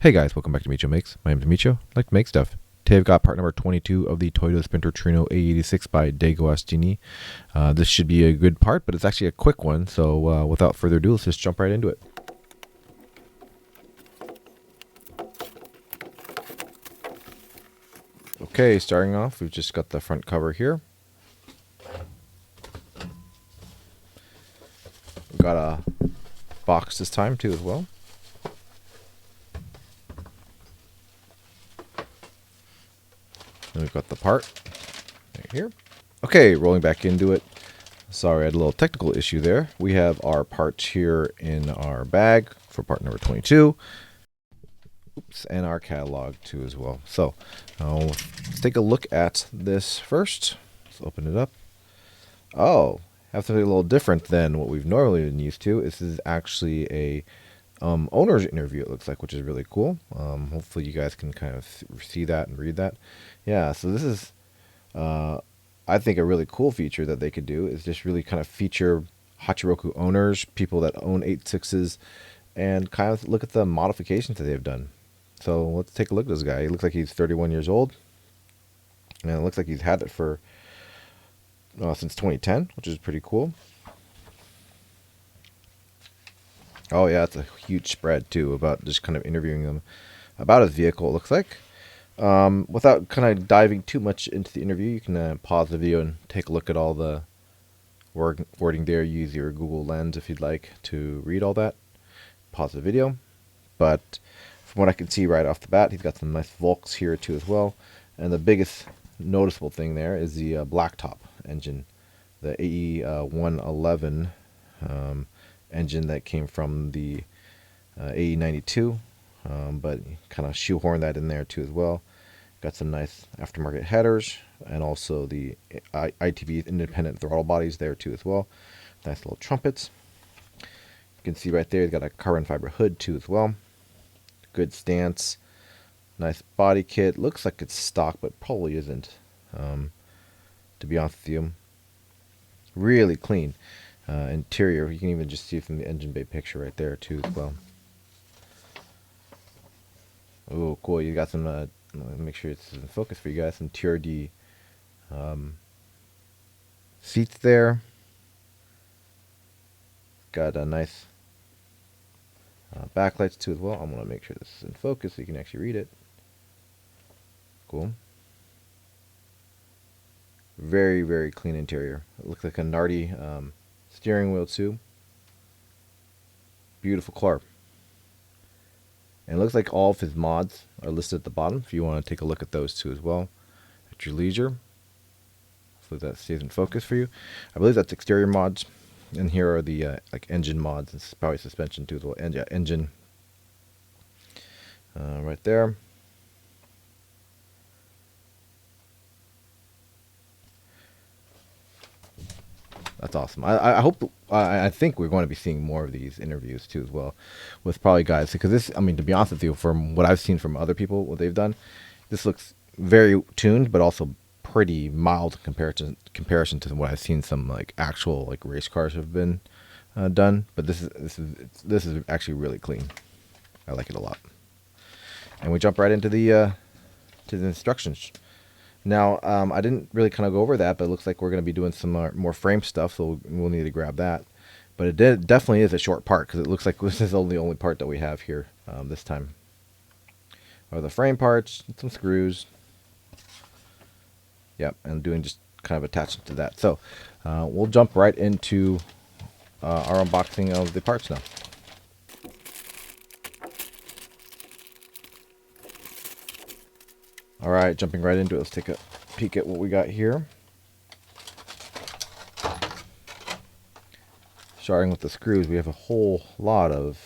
Hey guys, welcome back to Micho Makes. My name's Micho. I like to make stuff. Today I've got part number 22 of the Toyota Sprinter Trueno AE86 by DeAgostini. This should be a good part, but it's actually a quick one, so without further ado, let's just jump right into it. Okay, starting off, we've just got the front cover here. We've got a box this time too as well. And we've got the part right here. Okay, rolling back into it. Sorry, I had a little technical issue there. We have our parts here in our bag for part number 22. Oops, and our catalog too as well. So let's take a look at this first. Let's open it up. Oh, have something a little different than what we've normally been used to. This is actually a owner's interview, it looks like, which is really cool. Hopefully you guys can kind of see that and read that. Yeah, so this is, I think, a really cool feature that they could do is just really kind of feature Hachiroku owners, people that own 86s, and kind of look at the modifications that they've done. So let's take a look at this guy. He looks like he's 31 years old, and it looks like he's had it for since 2010, which is pretty cool. Oh yeah, it's a huge spread too about just kind of interviewing him about his vehicle, it looks like. Without kind of diving too much into the interview, you can pause the video and take a look at all the wording there. Use your Google Lens if you'd like to read all that. Pause the video. But from what I can see right off the bat, he's got some nice Volks here too as well. And the biggest noticeable thing there is the blacktop engine, the AE111 engine that came from the AE92, but kind of shoehorn that in there too as well. Got some nice aftermarket headers and also the ITB independent throttle bodies there too as well. Nice little trumpets. You can see right there, he's got a carbon fiber hood too as well. Good stance. Nice body kit. Looks like it's stock, but probably isn't. To be honest with you, really clean. Interior, you can even just see from the engine bay picture right there too as well. Oh, cool! You got some. Let me make sure it's in focus for you guys. Some TRD seats there. Got a nice backlights too as well. I'm gonna make sure this is in focus so you can actually read it. Cool. Very, very clean interior. It looks like a Nardi steering wheel too. Beautiful car. And it looks like all of his mods are listed at the bottom if you want to take a look at those too as well at your leisure. Hopefully that stays in focus for you. I believe that's exterior mods. And here are the like engine mods. It's probably suspension too as well. And yeah, engine right there. That's awesome. I hope, I think we're going to be seeing more of these interviews too as well with probably guys, because this, I mean, to be honest with you, from what I've seen from other people, what they've done, this looks very tuned, but also pretty mild comparison to what I've seen some like actual like race cars have been done. But this is actually really clean. I like it a lot. And we jump right into the instructions. Now, I didn't really kind of go over that, but it looks like we're going to be doing some more frame stuff, so we'll need to grab that. But it definitely is a short part, because it looks like this is the only part that we have here this time. Are the frame parts, some screws. Yep, and doing just kind of attachment to that. So we'll jump right into our unboxing of the parts now. Alright, jumping right into it, let's take a peek at what we got here. Starting with the screws, we have a whole lot of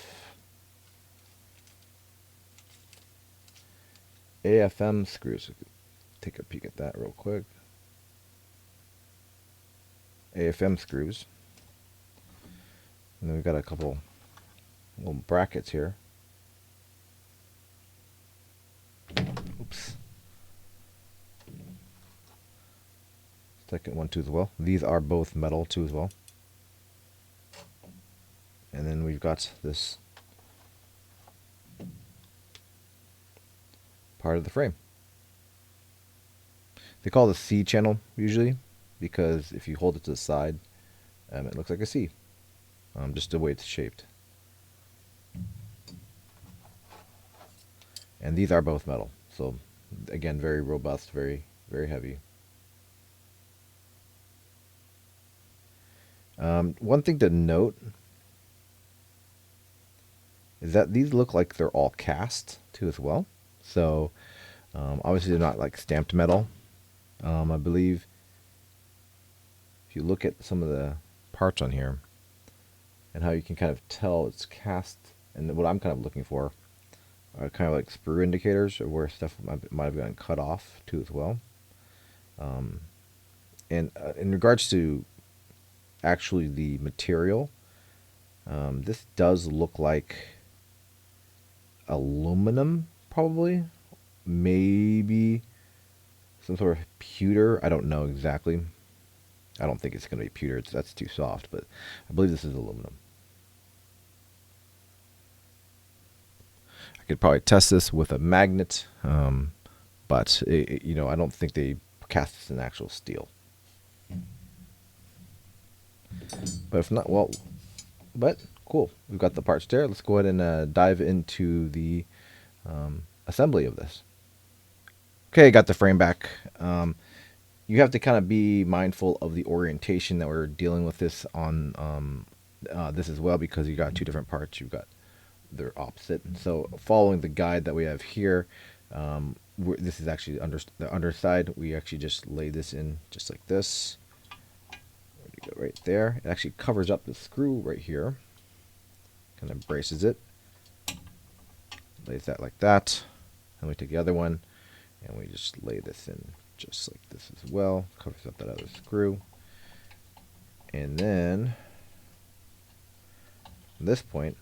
AFM screws. Take a peek at that real quick. AFM screws. And then we've got a couple little brackets here. Oops. Second one too as well. These are both metal too as well. And then we've got this part of the frame. They call it a C channel usually because if you hold it to the side, it looks like a C, just the way it's shaped. And these are both metal, so again, very robust, very, very heavy. One thing to note is that these look like they're all cast too as well. So obviously they're not like stamped metal. I believe if you look at some of the parts on here and how you can kind of tell it's cast, and what I'm kind of looking for are kind of like sprue indicators of where stuff might have gotten cut off too as well. And in regards to actually the material, this does look like aluminum, probably, maybe some sort of pewter. I don't know exactly. I don't think it's going to be pewter. That's too soft, but I believe this is aluminum. I could probably test this with a magnet, but I don't think they cast this in actual steel. But if not, well, but cool. We've got the parts there. Let's go ahead and dive into the assembly of this. Okay, got the frame back. You have to kind of be mindful of the orientation that we're dealing with this on this as well, because you got two different parts. You've got they're opposite. So following the guide that we have here, this is actually the underside. We actually just lay this in just like this. Right there. It actually covers up the screw right here. Kind of braces it. Lays that like that. And we take the other one and we just lay this in just like this as well. Covers up that other screw. And then from this point,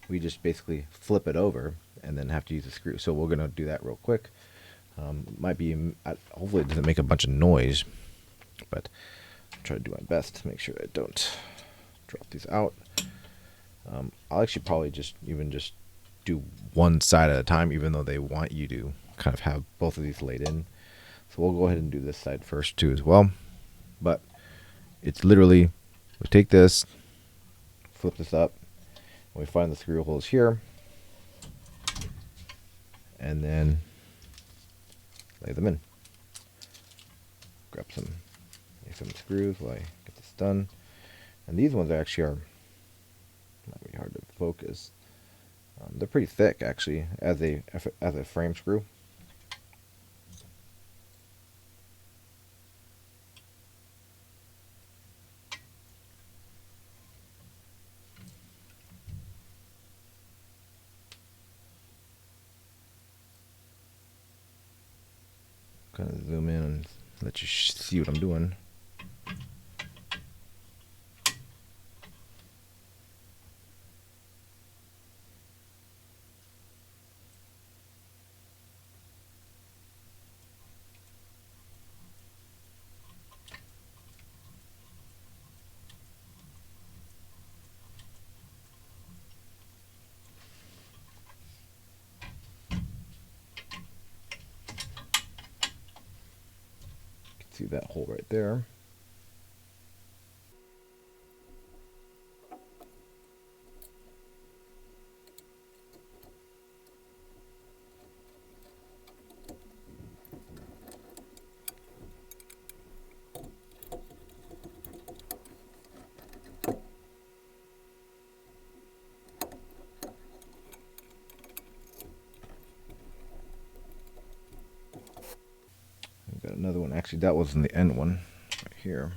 we just basically flip it over and then have to use the screw. So we're going to do that real quick. Might be, hopefully it doesn't make a bunch of noise, but I'll try to do my best to make sure I don't drop these out. I'll actually probably just do one side at a time, even though they want you to kind of have both of these laid in. So we'll go ahead and do this side first too as well. But it's literally, we take this, flip this up, and we find the screw holes here, and then lay them in. Grab some screws while I get this done. And these ones actually might be hard to focus. They're pretty thick actually as a frame screw. Kind of zoom in and let you see what I'm doing. See that hole right there. We've got another one. Actually, that was in the end one right here.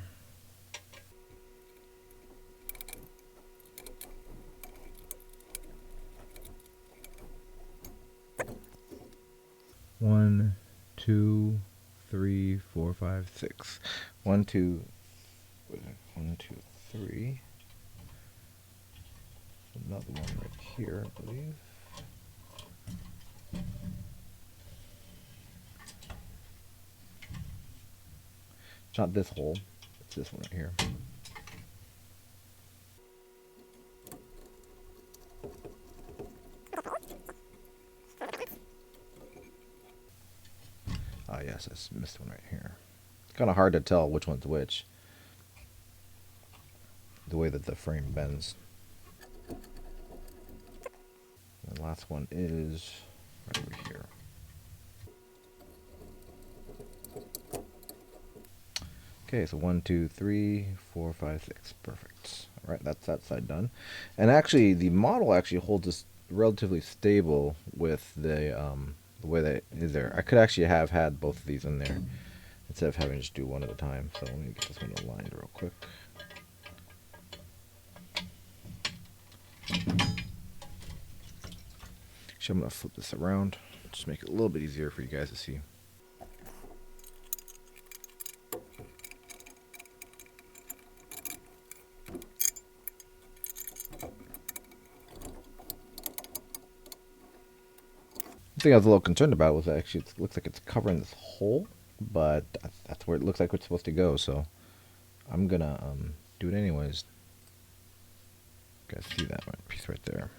One, two, three, four, five, six. One, two, three. Another one right here, I believe. It's not this hole, it's this one right here. yes, I missed one right here. It's kind of hard to tell which one's which, the way that the frame bends. And the last one is right over here. Okay, so 1, 2, 3, 4, 5, 6. Perfect. All right, that's that side done. And actually, the model actually holds this relatively stable with the way that it is there. I could actually have had both of these in there instead of having to just do one at a time. So let me get this one aligned real quick. Actually, I'm going to flip this around, just make it a little bit easier for you guys to see. The thing I was a little concerned about was that actually it looks like it's covering this hole, but that's where it looks like it's supposed to go, so I'm going to do it anyways. You guys see that piece right there.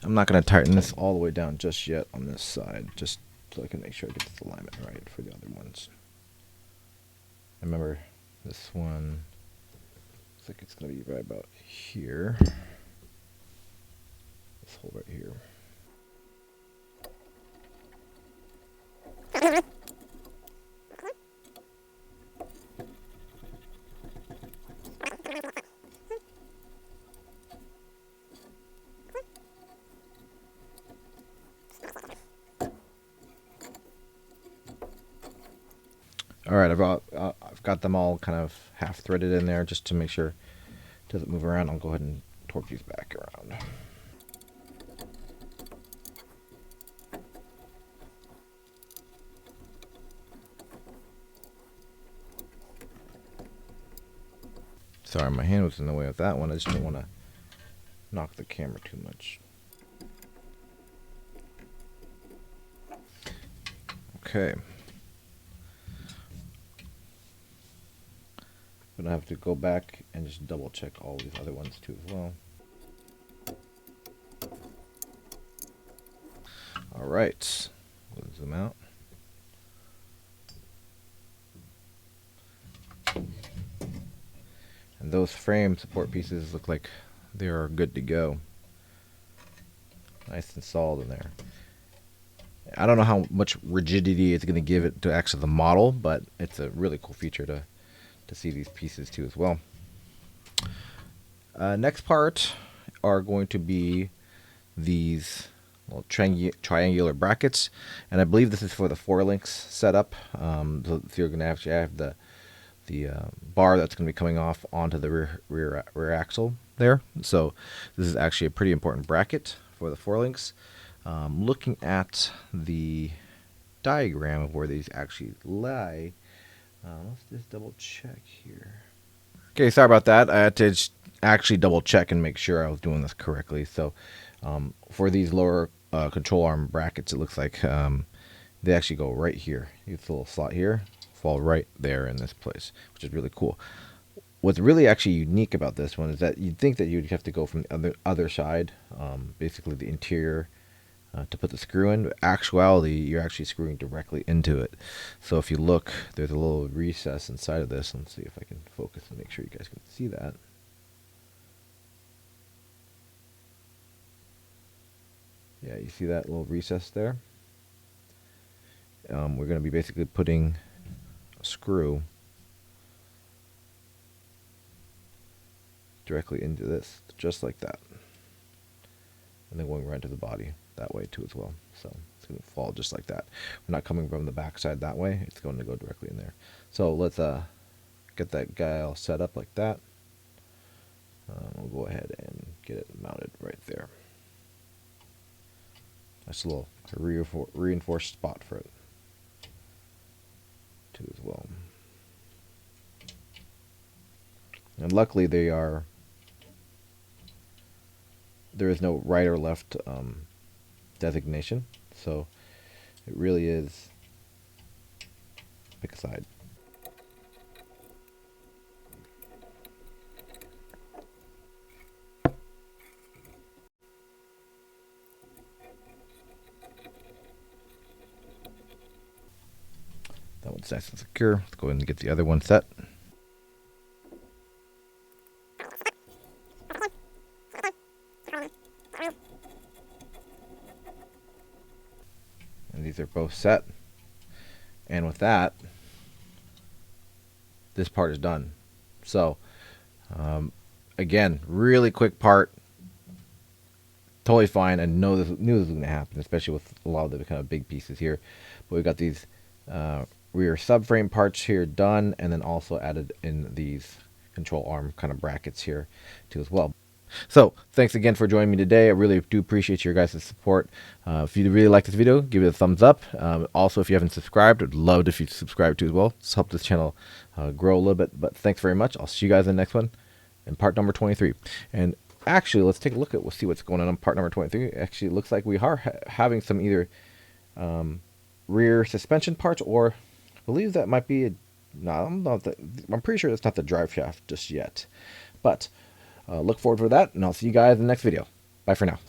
I'm not going to tighten this all the way down just yet on this side, just so I can make sure I get this alignment right for the other ones. Remember, this one looks like it's going to be right about here. This hole right here. All right, I've got them all kind of half threaded in there just to make sure it doesn't move around. I'll go ahead and torque these back around. Sorry, my hand was in the way of that one. I just don't want to knock the camera too much. Okay. I'm gonna have to go back and just double check all these other ones too as well. All right, we'll zoom out. And those frame support pieces look like they are good to go. Nice and solid in there. I don't know how much rigidity it's going to give it to actually the model, but it's a really cool feature to see these pieces too as well. Next part are going to be these little triangular brackets, and I believe this is for the 4-links setup. So you're going to actually have the bar that's going to be coming off onto the rear axle there. So this is actually a pretty important bracket for the 4-links. Looking at the diagram of where these actually lie, let's just double check here. Okay, sorry about that. I had to actually double check and make sure I was doing this correctly. So for these lower control arm brackets, it looks like they actually go right here. You get the little slot here, fall right there in this place, which is really cool. What's really actually unique about this one is that you'd think that you'd have to go from the other side, basically the interior, to put the screw in. But actuality, you're actually screwing directly into it. So if you look, there's a little recess inside of this. Let's see if I can focus and make sure you guys can see that. Yeah, you see that little recess there? We're going to be basically putting a screw directly into this, just like that. And then going right into the body that way too as well. So it's going to fall just like that. We're not coming from the back side that way. It's going to go directly in there. So let's get that guy all set up like that. We'll go ahead and get it mounted right there. That's a little reinforced spot for it too as well. And luckily there is no right or left designation, so it really is pick a side. it's nice and secure. Let's go ahead and get the other one set. And these are both set. And with that, this part is done. So, again, really quick part. Totally fine. I knew this was going to happen, especially with a lot of the kind of big pieces here. But we got these rear subframe parts here done, and then also added in these control arm kind of brackets here too as well. So thanks again for joining me today. I really do appreciate your guys' support. If you really like this video, give it a thumbs up. Also, if you haven't subscribed, I'd love if you subscribe too as well. It's helped this channel grow a little bit. But thanks very much. I'll see you guys in the next one in part number 23. And actually, let's take a look at, we'll see what's going on part number 23. Actually, it looks like we are having some either rear suspension parts, or I believe that might be no, I'm pretty sure it's not the drive shaft just yet. But look forward for that, and I'll see you guys in the next video. Bye for now.